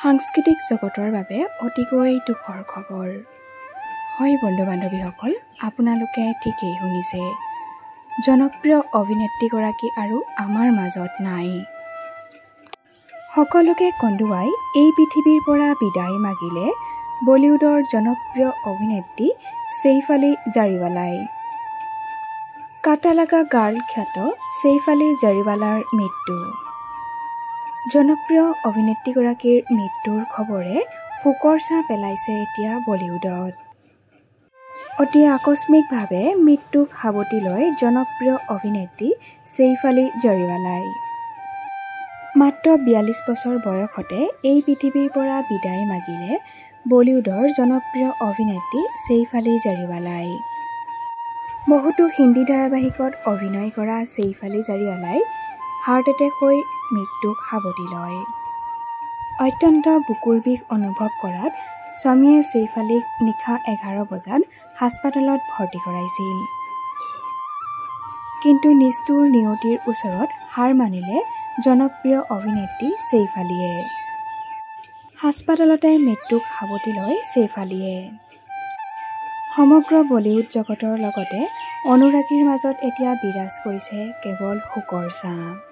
সাংস্কৃতিক জগতৰ বাবে অতিকৈ দুখৰ খবৰ। হয় বন্ধু বান্ধৱীসকল, আপোনালোকে ঠিকেই শুনিছে। জনপ্ৰিয় অভিনেত্ৰীগৰাকী আৰু আমাৰ মাজত নাই। সকলোকে কন্দুৱাই এই পৃথিৱীৰ পৰা বিদায় মাগিলে বলিউডৰ জনপ্ৰিয় অভিনেত্ৰী ছেইফ আলি জাৰিৱালাই। কাটা লাগা গাৰ্ল খ্যাত ছেইফ আলি জাৰিৱালাৰ মৃত্যু। জনপ্ৰিয় অভিনেত্ৰীগৰাকীৰ মৃত্যুৰ খবৰে শোকৰ ছাঁ পেলাইছে এতিয়া বলিউডত। অতি আকস্মিকভাৱে মৃত্যুক সাৱটি লয় জনপ্ৰিয় অভিনেত্ৰী ছেইফ আলি জাৰিৱালাই। মাত্ৰ ৪২ বছৰ বয়সতে এই পৃথিৱীৰ পৰা বিদায় মাগিলে বলিউডৰ জনপ্ৰিয় অভিনেত্ৰী ছেইফ আলি জাৰিৱালাই। বহুতো হিন্দী ধাৰাবাহিকত অভিনয় কৰা ছেইফ আলি জাৰিৱালাই হাৰ্ট এটেক হৈ মৃত্যুক সাৱটি লয়। অত্যন্ত বুকুৰ বিষ অনুভৱ কৰাত স্বামীয়ে ছেইফ আলিক নিশা ১১ বজাত হাস্পতালত ভৰ্তি কৰাইছিল। কিন্তু নিষ্ঠুৰ নিয়তিৰ ওচৰত হাৰ মানিলে জনপ্ৰিয় অভিনেত্ৰী ছেইফ আলিয়ে। হাস্পতালতে মৃত্যুক সাৱটি লয় ছেইফ আলিয়ে। সমগ্ৰ বলিউড জগতৰ লগতে অনুৰাগীৰ মাজত এতিয়া বিৰাজ কৰিছে কেৱল শোকৰ ছাঁ।